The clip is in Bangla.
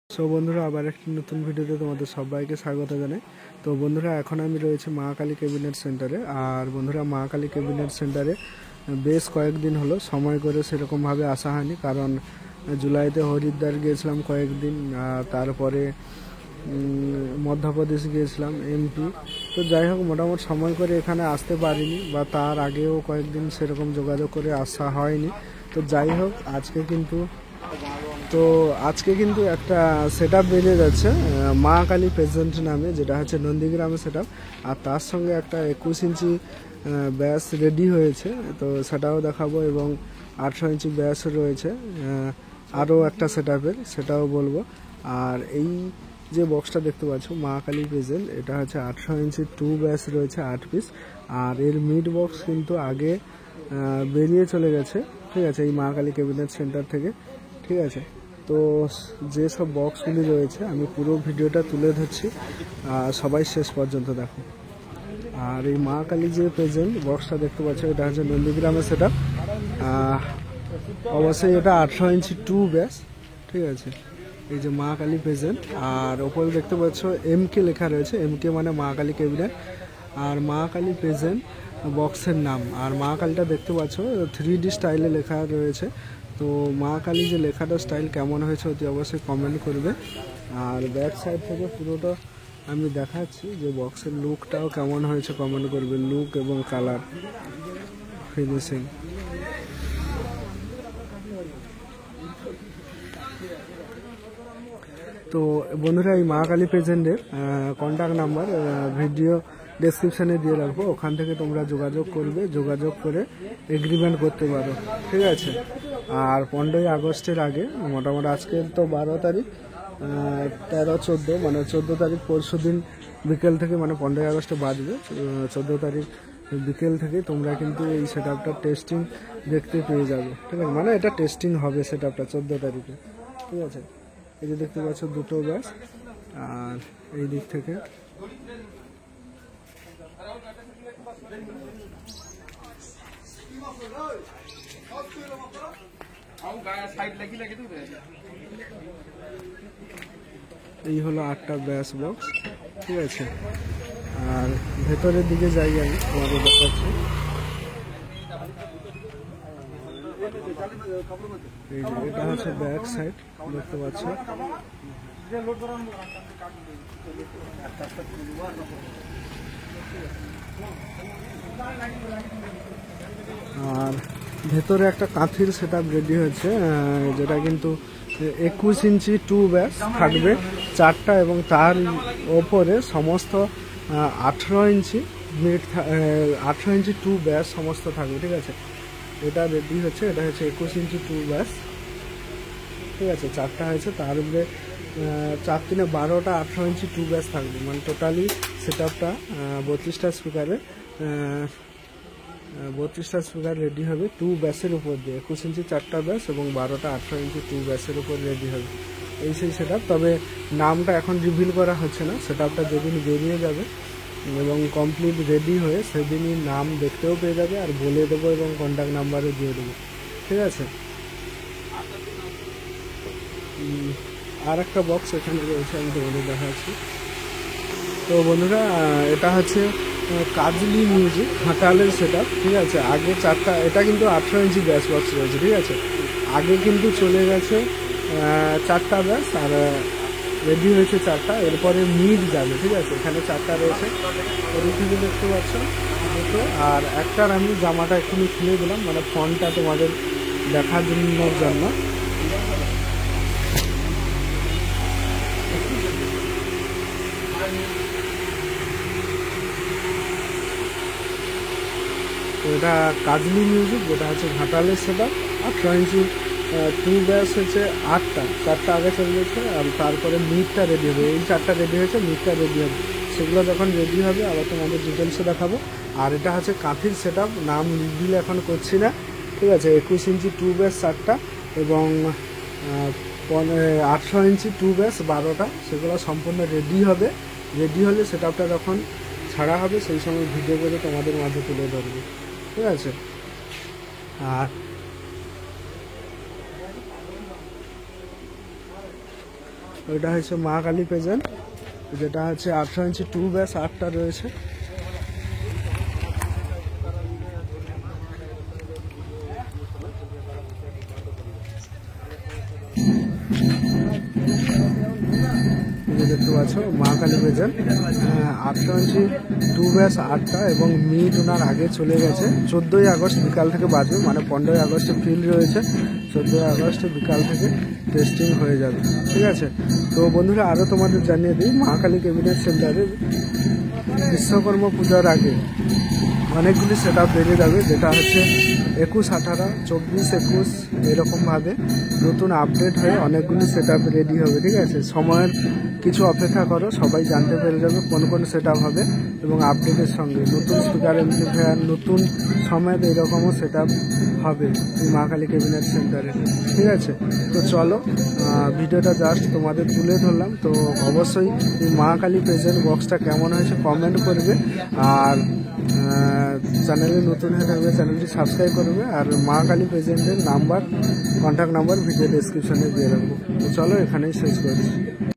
সো বন্ধুরা আবার একটি নতুন ভিডিওতে তোমাদের সবাইকে স্বাগত জানাই। তো বন্ধুরা এখন আমি রয়েছে মা কালী ক্যাবিনেট সেন্টারে। আর বন্ধুরা মা কালী ক্যাবিনেট সেন্টারে বেশ কয়েকদিন হলো সময় করে সেরকমভাবে আসা হয়নি, কারণ জুলাইতে হরিদ্বার গিয়েছিলাম কয়েকদিন, তারপরে মধ্যপ্রদেশ গিয়েছিলাম, এমপি। তো যাই হোক, মোটামুটি সময় করে এখানে আসতে পারিনি, বা তার আগেও কয়েকদিন সেরকম যোগাযোগ করে আসা হয়নি। তো যাই হোক, আজকে কিন্তু একটা সেট আপ বেরিয়ে যাচ্ছে মা কালী প্রেজেন্ট নামে, যেটা হচ্ছে নন্দীগ্রামে সেট আপ। আর তার সঙ্গে একটা 21 ইঞ্চি ব্যাস রেডি হয়েছে, তো সেটাও দেখাবো। এবং 18 ইঞ্চি ব্যাস রয়েছে আরও একটা সেট আপের, সেটাও বলবো। আর এই যে বক্সটা দেখতে পাচ্ছ মা কালী প্রেজেন্ট, এটা হচ্ছে 18 ইঞ্চি 2 ব্যাস রয়েছে 8 পিস। আর এর মিড বক্স কিন্তু আগে বেরিয়ে চলে গেছে, ঠিক আছে, এই মা কালী ক্যাবিনেট সেন্টার থেকে, ঠিক আছে। তো যেসব বক্সগুলি রয়েছে আমি পুরো ভিডিওটা তুলে ধরছি, সবাই শেষ পর্যন্ত দেখো। আর এই মা কালী যে প্রেজেন্ট বক্সটা দেখতে পাচ্ছ, এটা হচ্ছে নন্দীগ্রামের সেট আপ। অবশ্যই এটা 18 ইঞ্চি 2 ব্যাস, ঠিক আছে। এই যে মা কালী প্রেজেন্ট, আর ওপরে দেখতে পাচ্ছ এমকে লেখা রয়েছে, এমকে মানে মা কালী ক্যাবিনেট। আর মা কালী প্রেজেন্ট বক্সের নাম। আর মা কালীটা দেখতে পাচ্ছ 3D স্টাইলে লেখা রয়েছে। তো মা কালী যে লেখাটা স্টাইল কেমন হয়েছে অতি অবশ্যই কমেন্ট করবে। আর ব্যাক সাইড থেকে পুরোটা আমি দেখাচ্ছি যে বক্সের লুকটাও কেমন হয়েছে কমেন্ট করবে, লুক এবং কালার ফিনিশিং। তো বন্ধুরা এই মা কালী প্রেজেন্টের কন্ট্যাক্ট নাম্বার ভিডিও ডেসক্রিপশানে দিয়ে রাখবো, ওখান থেকে তোমরা যোগাযোগ করবে, যোগাযোগ করে এগ্রিমেন্ট করতে পারো, ঠিক আছে। আর 15ই আগস্টের আগে, মোটামুটি আজকে তো 12 তারিখ, 13, 14, মানে 14 তারিখ পরশু দিন বিকেল থেকে, মানে 15ই আগস্টে বাজবে, 14 তারিখ বিকেল থেকে তোমরা কিন্তু এই সেট আপটা টেস্টিং দেখতে পেয়ে যাবে, ঠিক আছে। মানে এটা টেস্টিং হবে সেট আপটা 14 তারিখে, ঠিক আছে। এই যে দেখতে পাচ্ছ দুটো ব্যাস, আর এই দিক থেকে এই হলো 8টা ব্যাস বক্স, ঠিক আছে। আর ভেতরের দিকে যাই আমি তোমাদের দেখাচ্ছি। এই যে এটা হচ্ছে ব্যাক সাইড, দেখতে পাচ্ছ। আর ভেতরে একটা কাঁথির সেট আপ রেডি হয়েছে, যেটা কিন্তু 21 ইঞ্চি 2 ব্যাস থাকবে 4টা, এবং তার ওপরে সমস্ত 18 ইঞ্চি মিড, 18 ইঞ্চি 2 ব্যাস সমস্ত থাকবে, ঠিক আছে। এটা রেডি হচ্ছে, এটা হচ্ছে 21 ইঞ্চি 2 ব্যাস, ঠিক আছে। 4টা হয়েছে, তার উপরে 4 3 12টা 18 ইঞ্চি 2 ব্যাস থাকবে, মানে টোটালি সেট আপটা 32টা স্পিকারে 32টা স্পিকার রেডি হবে 2 ব্যাসের উপর দিয়ে। 21 ইঞ্চি 4টা ব্যাস এবং 12টা 18 ইঞ্চি 2 ব্যাসের উপর রেডি হবে, এই সেই সেট আপ। তবে নামটা এখন রিভিল করা হচ্ছে না, সেট আপটা যেদিন বেরিয়ে যাবে এবং কমপ্লিট রেডি হয়ে সেদিনই নাম দেখতেও পেয়ে যাবে, আর বলে দেবো এবং কন্ট্যাক্ট নাম্বারও দিয়ে দেবো, ঠিক আছে। আর একটা বক্স এখানে রয়েছে, আমি তোমাদের দেখাচ্ছি। তো বন্ধুরা এটা হচ্ছে কাজলি মিউজিক ঘাটালের সেট আপ, ঠিক আছে। আগে 4টা, এটা কিন্তু 18 ইঞ্চি ব্যাস বক্স রয়েছে, ঠিক আছে। আগে কিন্তু চলে গেছে 4টা ব্যাস, আর রেডি হয়েছে 4টা, এরপরে মিড যাবে, ঠিক আছে। এখানে 4টা রয়েছে, ওই থেকে দেখতে পাচ্ছ দুটো। আর একটার আমি জামাটা এক্ষুনি খুলে দিলাম, মানে ফোনটা তোমাদের দেখার জন্য। তো এটা কাজলি মিউজিক, যেটা হচ্ছে ঘাটালের সেট আপ। 18 ইঞ্চি 2 ব্যাস হচ্ছে 8টা, 4টা আগে চলে গেছে, আর তারপরে মিডটা রেডি হবে। এই 4টা রেডি হয়েছে, মিডটা রেডি হবে। সেগুলো যখন রেডি হবে আবার তোমাদের ডিটেলসে দেখাবো। আর এটা হচ্ছে কাঁথির সেট আপ, নাম দিলে এখন করছি না, ঠিক আছে। 21 ইঞ্চি 2 ব্যাস 4টা এবং 18 ইঞ্চি 2 ব্যাস 12টা, সেগুলো সম্পূর্ণ রেডি হবে। রেডি হলে সেট আপটা যখন ছাড়া হবে সেই সময় ভিডিও করে তোমাদের মাঝে তুলে ধরবে, ঠিক আছে। আর ওইটা হচ্ছে মা কালী প্রেজেন্ট, যেটা হচ্ছে 18 ইঞ্চি 2 ব্যাস 8টা রয়েছে। দেখতে পাচ্ছ মা কালী প্রেজেন্ট 18 ইঞ্চি 2 ব্যাস 8টা, এবং মিট ওনার আগে চলে গেছে। 14ই আগস্ট বিকাল থেকে বাজবে, মানে 15ই আগস্টে ফিল্ড রয়েছে, 14ই আগস্টে বিকাল থেকে টেস্টিং হয়ে যাবে। ঠিক আছে, তো বন্ধুরা আরও তোমাদের জানিয়ে দিই, মা কালী ক্যাবিনেট সেন্টারে বিশ্বকর্মা পূজার আগে অনেকগুলি সেট আপ বেড়ে যাবে, যেটা হচ্ছে 21, 18, 24, 21 এরকমভাবে নতুন আপডেট হয়ে অনেকগুলি সেট আপ রেডি হবে। ঠিক আছে, সময়ের কিছু অপেক্ষা করো, সবাই জানতে পেরে যাবে কোন কোন সেট আপ হবে, এবং আপডেটের সঙ্গে নতুন স্পিকার এমপ্লিফায়ার নতুন সময়ের এরকমও সেট আপ হবে এই মা কালী ক্যাবিনেট সেন্টারে। ঠিক আছে, তো চলো ভিডিওটা জাস্ট তোমাদের তুলে ধরলাম। তো অবশ্যই এই মা কালী প্রেজেন্ট বক্সটা কেমন হয়েছে কমেন্ট করবে, আর চ্যানেলে নতুন হয়ে থাকবে চ্যানেলটি সাবস্ক্রাইব করবে, আর মা কালী প্রেজেন্টের নাম্বার, কন্ট্যাক্ট নাম্বার ভিডিও ডেসক্রিপশনে দিয়ে রাখবো। তো চলো এখানেই শেষ করছি।